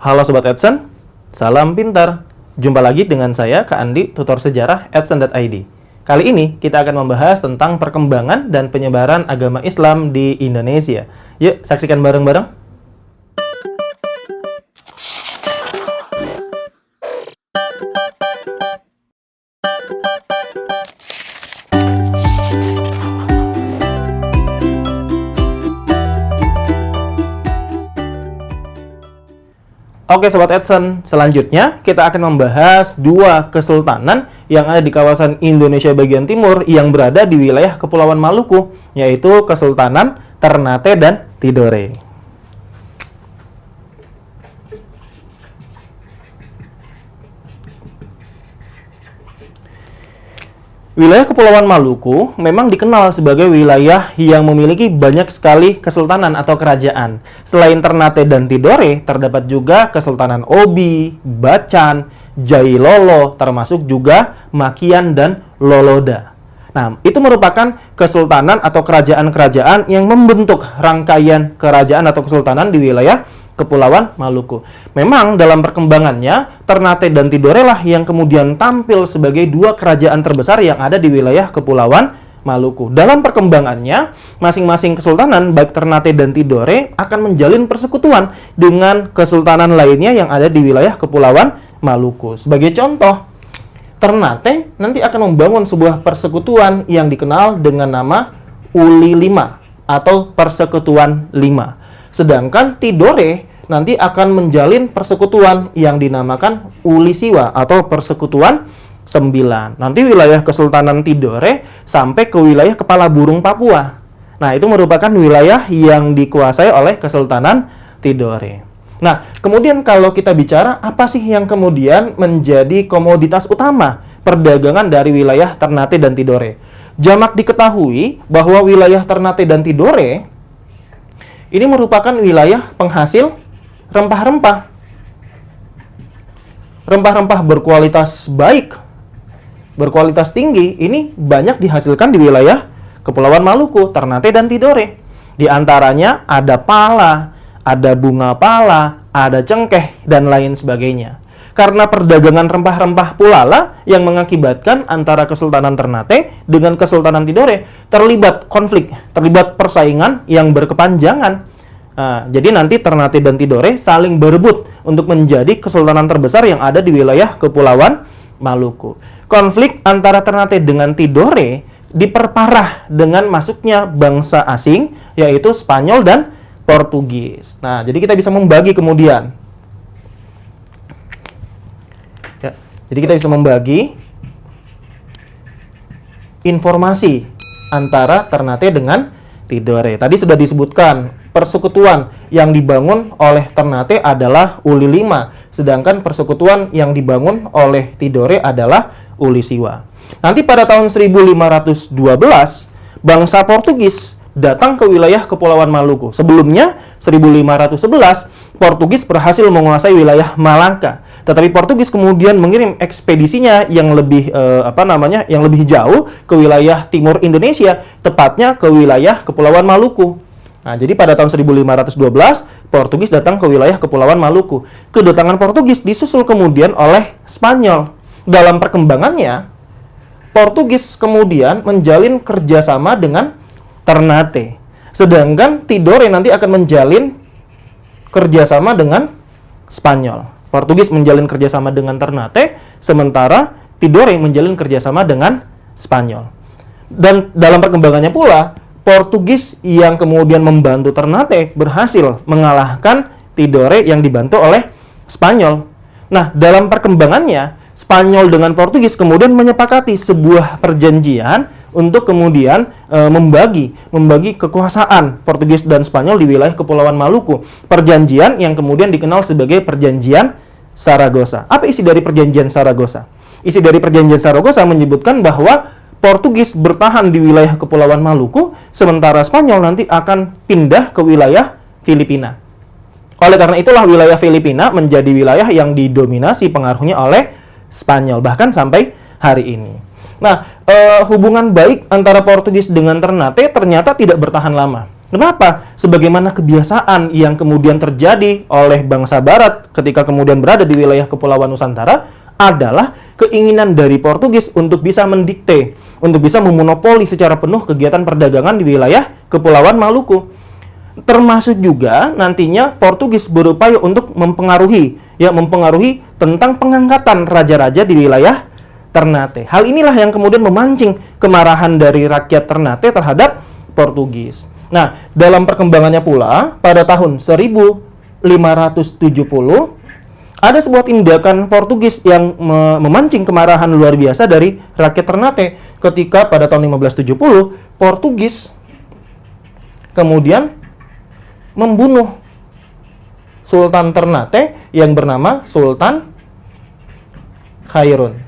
Halo Sobat Edson, salam pintar. Jumpa lagi dengan saya, Kak Andi, tutor sejarah edson.id. Kali ini kita akan membahas tentang perkembangan dan penyebaran agama Islam di Indonesia. Yuk, saksikan bareng-bareng. Oke Sobat Edson, selanjutnya kita akan membahas dua kesultanan yang ada di kawasan Indonesia bagian timur yang berada di wilayah Kepulauan Maluku, yaitu Kesultanan Ternate dan Tidore. Wilayah Kepulauan Maluku memang dikenal sebagai wilayah yang memiliki banyak sekali kesultanan atau kerajaan. Selain Ternate dan Tidore, terdapat juga Kesultanan Obi, Bacan, Jailolo, termasuk juga Makian dan Loloda. Nah, itu merupakan kesultanan atau kerajaan-kerajaan yang membentuk rangkaian kerajaan atau kesultanan di wilayah Kepulauan Maluku. Memang dalam perkembangannya, Ternate dan Tidore lah yang kemudian tampil sebagai dua kerajaan terbesar yang ada di wilayah Kepulauan Maluku. Dalam perkembangannya, masing-masing kesultanan, baik Ternate dan Tidore, akan menjalin persekutuan dengan kesultanan lainnya yang ada di wilayah Kepulauan Maluku. Sebagai contoh, Ternate nanti akan membangun sebuah persekutuan yang dikenal dengan nama Uli Lima atau Persekutuan Lima. Sedangkan Tidore nanti akan menjalin persekutuan yang dinamakan Uli Siwa atau Persekutuan 9. Nanti wilayah Kesultanan Tidore sampai ke wilayah Kepala Burung Papua. Nah, itu merupakan wilayah yang dikuasai oleh Kesultanan Tidore. Nah, kemudian kalau kita bicara apa sih yang kemudian menjadi komoditas utama perdagangan dari wilayah Ternate dan Tidore? Jamak diketahui bahwa wilayah Ternate dan Tidore ini merupakan wilayah penghasil rempah-rempah. Rempah-rempah berkualitas baik, berkualitas tinggi, ini banyak dihasilkan di wilayah Kepulauan Maluku, Ternate dan Tidore. Di antaranya ada pala, ada bunga pala, ada cengkeh, dan lain sebagainya. Karena perdagangan rempah-rempah pula lah yang mengakibatkan antara Kesultanan Ternate dengan Kesultanan Tidore terlibat konflik, terlibat persaingan yang berkepanjangan. Nah, jadi nanti Ternate dan Tidore saling berebut untuk menjadi kesultanan terbesar yang ada di wilayah Kepulauan Maluku. Konflik antara Ternate dengan Tidore diperparah dengan masuknya bangsa asing, yaitu Spanyol dan Portugis. Nah, jadi kita bisa membagi kemudian. Jadi kita bisa membagi informasi antara Ternate dengan Tidore. Tadi sudah disebutkan persekutuan yang dibangun oleh Ternate adalah Uli Lima, sedangkan persekutuan yang dibangun oleh Tidore adalah Uli Siwa. Nanti pada tahun 1512, bangsa Portugis datang ke wilayah Kepulauan Maluku. Sebelumnya, 1511, Portugis berhasil menguasai wilayah Malaka. Tetapi Portugis kemudian mengirim ekspedisinya yang lebih yang lebih jauh ke wilayah timur Indonesia, tepatnya ke wilayah Kepulauan Maluku. Nah, jadi pada tahun 1512, Portugis datang ke wilayah Kepulauan Maluku. Kedatangan Portugis disusul kemudian oleh Spanyol. Dalam perkembangannya, Portugis kemudian menjalin kerjasama dengan Ternate. Sedangkan Tidore nanti akan menjalin kerjasama dengan Spanyol. Portugis menjalin kerjasama dengan Ternate, sementara Tidore menjalin kerjasama dengan Spanyol. Dan dalam perkembangannya pula, Portugis yang kemudian membantu Ternate berhasil mengalahkan Tidore yang dibantu oleh Spanyol. Nah, dalam perkembangannya, Spanyol dengan Portugis kemudian menyepakati sebuah perjanjian untuk kemudian membagi kekuasaan Portugis dan Spanyol di wilayah Kepulauan Maluku. Perjanjian yang kemudian dikenal sebagai Perjanjian Saragossa. Apa isi dari Perjanjian Saragossa? Isi dari Perjanjian Saragossa menyebutkan bahwa Portugis bertahan di wilayah Kepulauan Maluku, sementara Spanyol nanti akan pindah ke wilayah Filipina. Oleh karena itulah wilayah Filipina menjadi wilayah yang didominasi pengaruhnya oleh Spanyol, bahkan sampai hari ini. Nah, hubungan baik antara Portugis dengan Ternate ternyata tidak bertahan lama. Kenapa? Sebagaimana kebiasaan yang kemudian terjadi oleh bangsa Barat ketika kemudian berada di wilayah Kepulauan Nusantara adalah keinginan dari Portugis untuk bisa mendikte, untuk bisa memonopoli secara penuh kegiatan perdagangan di wilayah Kepulauan Maluku. Termasuk juga nantinya Portugis berupaya untuk mempengaruhi tentang pengangkatan raja-raja di wilayah Ternate. Hal inilah yang kemudian memancing kemarahan dari rakyat Ternate terhadap Portugis. Nah, dalam perkembangannya pula, pada tahun 1570, ada sebuah tindakan Portugis yang memancing kemarahan luar biasa dari rakyat Ternate. Ketika pada tahun 1570, Portugis kemudian membunuh Sultan Ternate yang bernama Sultan Khairun.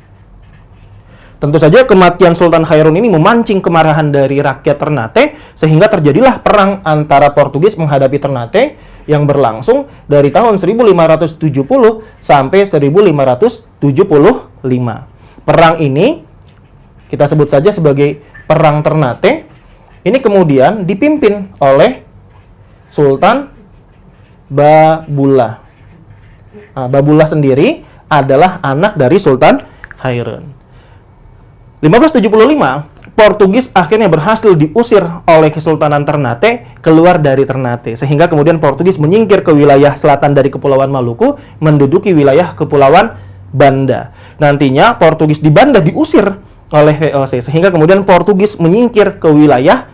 Tentu saja kematian Sultan Khairun ini memancing kemarahan dari rakyat Ternate sehingga terjadilah perang antara Portugis menghadapi Ternate yang berlangsung dari tahun 1570 sampai 1575. Perang ini kita sebut saja sebagai Perang Ternate. Ini kemudian dipimpin oleh Sultan Babulah. Nah, Babulah sendiri adalah anak dari Sultan Khairun. 1575, Portugis akhirnya berhasil diusir oleh Kesultanan Ternate keluar dari Ternate. Sehingga kemudian Portugis menyingkir ke wilayah selatan dari Kepulauan Maluku, menduduki wilayah Kepulauan Banda. Nantinya Portugis di Banda diusir oleh VOC. Sehingga kemudian Portugis menyingkir ke wilayah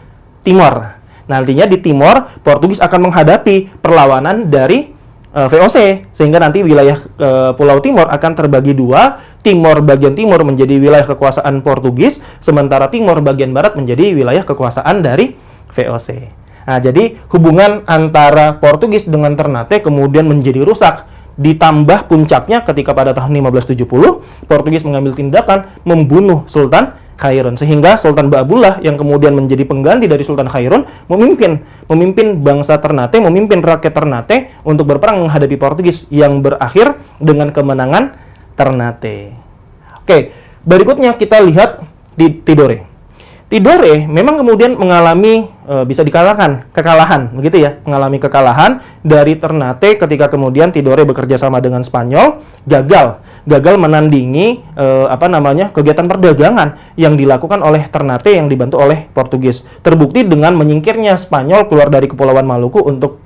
Timor. Nantinya di Timor, Portugis akan menghadapi perlawanan dari VOC. Sehingga nanti wilayah Pulau Timor akan terbagi dua. Timor bagian timur menjadi wilayah kekuasaan Portugis, sementara Timor bagian barat menjadi wilayah kekuasaan dari VOC. Nah, jadi hubungan antara Portugis dengan Ternate kemudian menjadi rusak. Ditambah puncaknya ketika pada tahun 1570, Portugis mengambil tindakan membunuh Sultan Khairun. Sehingga Sultan Baabullah yang kemudian menjadi pengganti dari Sultan Khairun memimpin bangsa Ternate, memimpin rakyat Ternate untuk berperang menghadapi Portugis yang berakhir dengan kemenangan Ternate. Oke, berikutnya kita lihat di Tidore. Tidore memang kemudian mengalami bisa dikatakan kekalahan, begitu ya, mengalami kekalahan dari Ternate ketika kemudian Tidore bekerja sama dengan Spanyol, gagal menandingi kegiatan perdagangan yang dilakukan oleh Ternate yang dibantu oleh Portugis. Terbukti dengan menyingkirnya Spanyol keluar dari Kepulauan Maluku untuk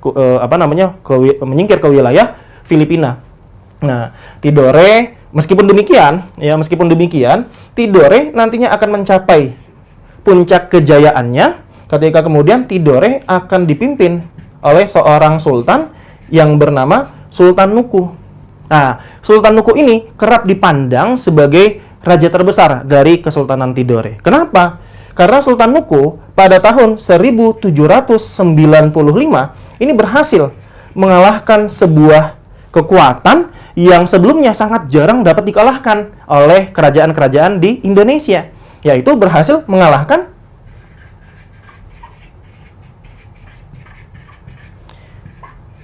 menyingkir ke wilayah Filipina. Nah, Tidore meskipun demikian, Tidore nantinya akan mencapai puncak kejayaannya ketika kemudian Tidore akan dipimpin oleh seorang sultan yang bernama Sultan Nuku. Nah, Sultan Nuku ini kerap dipandang sebagai raja terbesar dari Kesultanan Tidore. Kenapa? Karena Sultan Nuku pada tahun 1795 ini berhasil mengalahkan sebuah kekuatan yang sebelumnya sangat jarang dapat dikalahkan oleh kerajaan-kerajaan di Indonesia, yaitu berhasil mengalahkan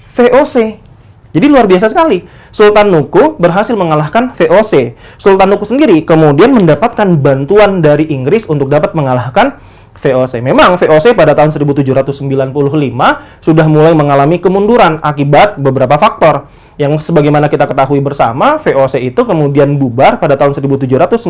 VOC. Jadi luar biasa sekali. Sultan Nuku berhasil mengalahkan VOC. Sultan Nuku sendiri kemudian mendapatkan bantuan dari Inggris untuk dapat mengalahkan VOC. Memang VOC pada tahun 1795 sudah mulai mengalami kemunduran akibat beberapa faktor. Yang sebagaimana kita ketahui bersama, VOC itu kemudian bubar pada tahun 1799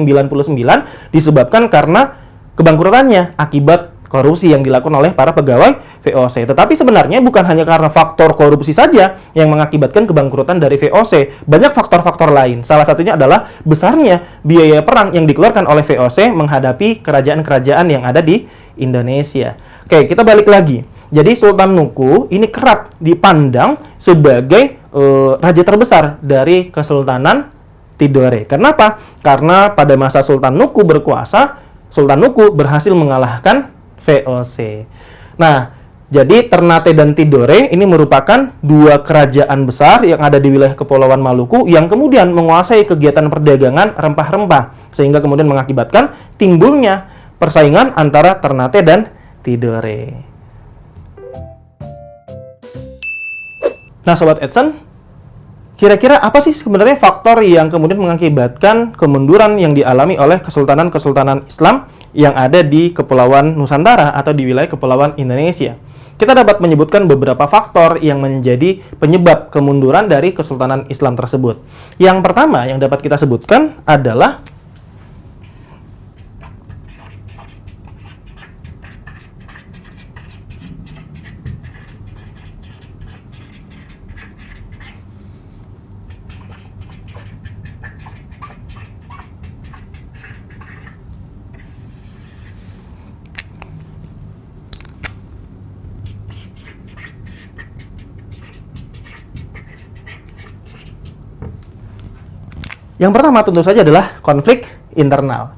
disebabkan karena kebangkrutannya akibat korupsi yang dilakukan oleh para pegawai VOC. Tetapi sebenarnya bukan hanya karena faktor korupsi saja yang mengakibatkan kebangkrutan dari VOC. Banyak faktor-faktor lain. Salah satunya adalah besarnya biaya perang yang dikeluarkan oleh VOC menghadapi kerajaan-kerajaan yang ada di Indonesia. Oke, kita balik lagi. Jadi Sultan Nuku ini kerap dipandang sebagai raja terbesar dari Kesultanan Tidore. Kenapa? Karena pada masa Sultan Nuku berkuasa, Sultan Nuku berhasil mengalahkan VOC. Nah, jadi Ternate dan Tidore ini merupakan dua kerajaan besar yang ada di wilayah Kepulauan Maluku yang kemudian menguasai kegiatan perdagangan rempah-rempah, sehingga kemudian mengakibatkan timbulnya persaingan antara Ternate dan Tidore. Nah, Sobat Edson, kira-kira apa sih sebenarnya faktor yang kemudian mengakibatkan kemunduran yang dialami oleh kesultanan-kesultanan Islam yang ada di Kepulauan Nusantara atau di wilayah Kepulauan Indonesia? kita dapat menyebutkan beberapa faktor yang menjadi penyebab kemunduran dari Kesultanan Islam tersebut. Yang pertama yang dapat kita sebutkan adalah yang pertama tentu saja adalah konflik internal.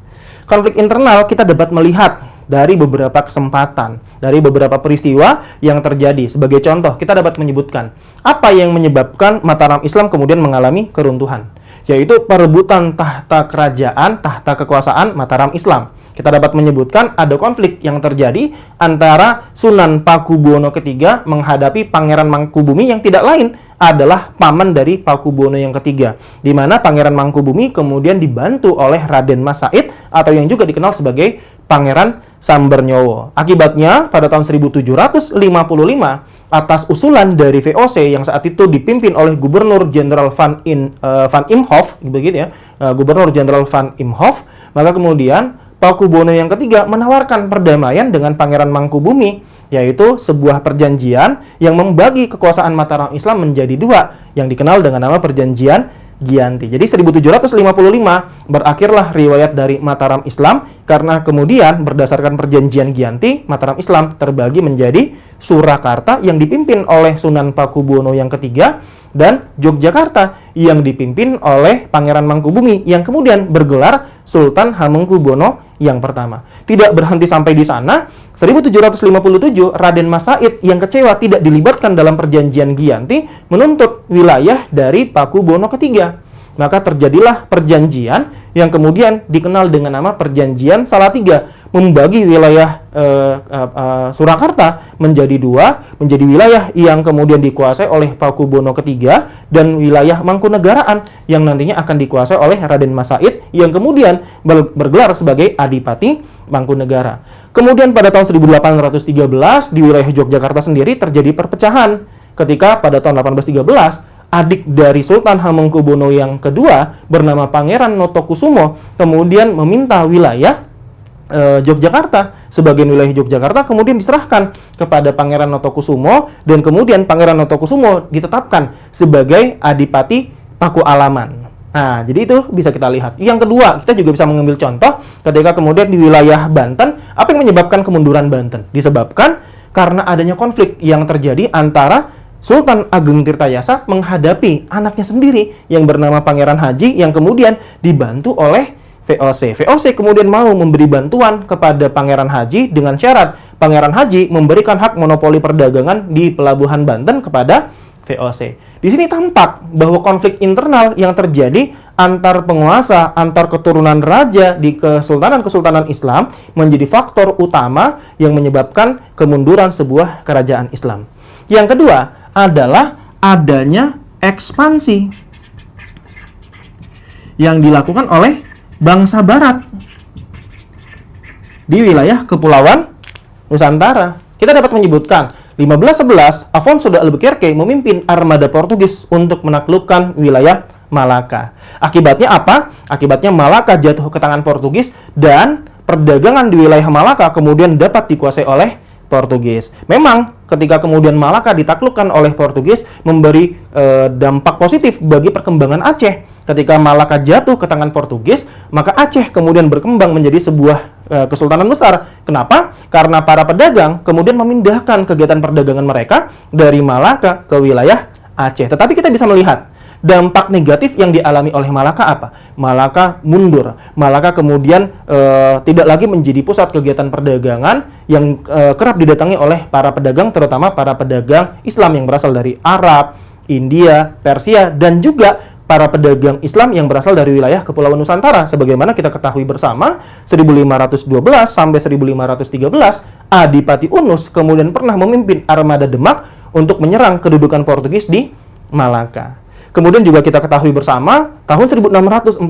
Konflik internal kita dapat melihat dari beberapa kesempatan, dari beberapa peristiwa yang terjadi. Sebagai contoh, kita dapat menyebutkan apa yang menyebabkan Mataram Islam kemudian mengalami keruntuhan, yaitu perebutan tahta kerajaan, tahta kekuasaan Mataram Islam. Kita dapat menyebutkan ada konflik yang terjadi antara Sunan Pakubuwono III menghadapi Pangeran Mangkubumi yang tidak lain adalah paman dari Pakubuwono yang ketiga, di mana Pangeran Mangkubumi kemudian dibantu oleh Raden Mas Said atau yang juga dikenal sebagai Pangeran Sambernyowo. Akibatnya pada tahun 1755 atas usulan dari VOC yang saat itu dipimpin oleh Gubernur Jenderal Van Imhoff, begitu ya, Gubernur Jenderal Van Imhoff, maka kemudian Pakubuwono yang ketiga menawarkan perdamaian dengan Pangeran Mangkubumi, yaitu sebuah perjanjian yang membagi kekuasaan Mataram Islam menjadi dua, yang dikenal dengan nama Perjanjian Giyanti. Jadi 1755 berakhirlah riwayat dari Mataram Islam, karena kemudian berdasarkan Perjanjian Giyanti, Mataram Islam terbagi menjadi Surakarta yang dipimpin oleh Sunan Pakubuwono yang ketiga, dan Yogyakarta yang dipimpin oleh Pangeran Mangkubumi yang kemudian bergelar Sultan Hamengkubuwono yang pertama. Tidak berhenti sampai di sana, 1757 Raden Mas Said yang kecewa tidak dilibatkan dalam Perjanjian Giyanti menuntut wilayah dari Pakubuwono ketiga. Maka terjadilah perjanjian yang kemudian dikenal dengan nama Perjanjian Salatiga, membagi wilayah Surakarta menjadi dua, menjadi wilayah yang kemudian dikuasai oleh Pakubuwono ketiga dan wilayah Mangkunegaraan yang nantinya akan dikuasai oleh Raden Mas Said yang kemudian bergelar sebagai Adipati Mangkunegara. Kemudian pada tahun 1813 di wilayah Yogyakarta sendiri terjadi perpecahan ketika pada tahun 1813 adik dari Sultan Hamengkubuwono yang kedua bernama Pangeran Notokusumo kemudian meminta wilayah Yogyakarta, sebagian wilayah Yogyakarta kemudian diserahkan kepada Pangeran Notokusumo dan kemudian Pangeran Notokusumo ditetapkan sebagai Adipati Pakualaman. Nah, jadi itu bisa kita lihat. Yang kedua, kita juga bisa mengambil contoh ketika kemudian di wilayah Banten, apa yang menyebabkan kemunduran Banten? Disebabkan karena adanya konflik yang terjadi antara Sultan Ageng Tirtayasa menghadapi anaknya sendiri yang bernama Pangeran Haji yang kemudian dibantu oleh VOC. VOC kemudian mau memberi bantuan kepada Pangeran Haji dengan syarat Pangeran Haji memberikan hak monopoli perdagangan di Pelabuhan Banten kepada VOC. Di sini tampak bahwa konflik internal yang terjadi antar penguasa, antar keturunan raja di kesultanan-kesultanan Islam menjadi faktor utama yang menyebabkan kemunduran sebuah kerajaan Islam. Yang kedua adalah adanya ekspansi yang dilakukan oleh bangsa Barat di wilayah Kepulauan Nusantara. Kita dapat menyebutkan 1511 Afonso de Albuquerque memimpin armada Portugis untuk menaklukkan wilayah Malaka. Akibatnya apa? Akibatnya Malaka jatuh ke tangan Portugis dan perdagangan di wilayah Malaka kemudian dapat dikuasai oleh Portugis. Memang ketika kemudian Malaka ditaklukkan oleh Portugis memberi dampak positif bagi perkembangan Aceh. Ketika Malaka jatuh ke tangan Portugis, maka Aceh kemudian berkembang menjadi sebuah kesultanan besar. Kenapa? Karena para pedagang kemudian memindahkan kegiatan perdagangan mereka dari Malaka ke wilayah Aceh. Tetapi kita bisa melihat dampak negatif yang dialami oleh Malaka apa? Malaka mundur. Malaka kemudian tidak lagi menjadi pusat kegiatan perdagangan yang kerap didatangi oleh para pedagang, terutama para pedagang Islam yang berasal dari Arab, India, Persia, dan juga para pedagang Islam yang berasal dari wilayah Kepulauan Nusantara. Sebagaimana kita ketahui bersama, 1512 sampai 1513, Adipati Unus kemudian pernah memimpin armada Demak untuk menyerang kedudukan Portugis di Malaka. Kemudian juga kita ketahui bersama, tahun 1641,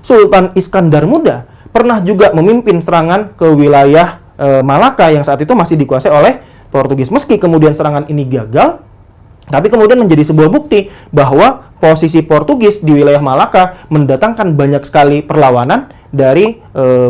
Sultan Iskandar Muda pernah juga memimpin serangan ke wilayah Malaka yang saat itu masih dikuasai oleh Portugis. Meski kemudian serangan ini gagal, tapi kemudian menjadi sebuah bukti bahwa posisi Portugis di wilayah Malaka mendatangkan banyak sekali perlawanan dari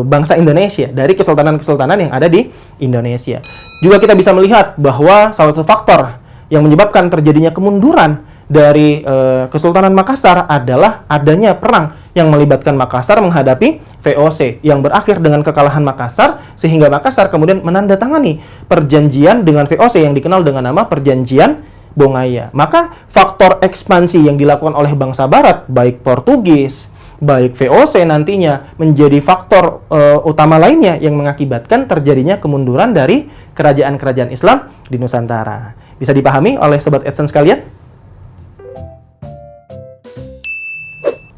bangsa Indonesia, dari kesultanan-kesultanan yang ada di Indonesia. Juga kita bisa melihat bahwa salah satu faktor yang menyebabkan terjadinya kemunduran dari Kesultanan Makassar adalah adanya perang yang melibatkan Makassar menghadapi VOC yang berakhir dengan kekalahan Makassar, sehingga Makassar kemudian menandatangani perjanjian dengan VOC yang dikenal dengan nama Perjanjian Bongaya. Maka faktor ekspansi yang dilakukan oleh bangsa Barat, baik Portugis, baik VOC nantinya menjadi faktor utama lainnya yang mengakibatkan terjadinya kemunduran dari kerajaan-kerajaan Islam di Nusantara. Bisa dipahami oleh Sobat Edson sekalian?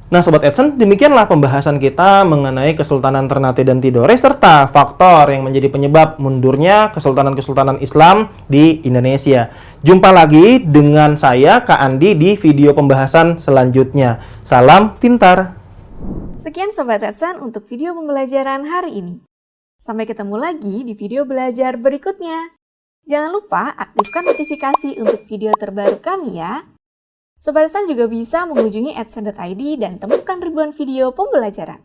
Nah, Sobat Edson, demikianlah pembahasan kita mengenai Kesultanan Ternate dan Tidore serta faktor yang menjadi penyebab mundurnya kesultanan-kesultanan Islam di Indonesia. Jumpa lagi dengan saya, Kak Andi, di video pembahasan selanjutnya. Salam pintar! Sekian Sobat Edson untuk video pembelajaran hari ini. Sampai ketemu lagi di video belajar berikutnya. Jangan lupa aktifkan notifikasi untuk video terbaru kami ya. Sobat Edson juga bisa mengunjungi edson.id dan temukan ribuan video pembelajaran.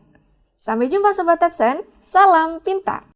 Sampai jumpa Sobat Edson, salam pintar!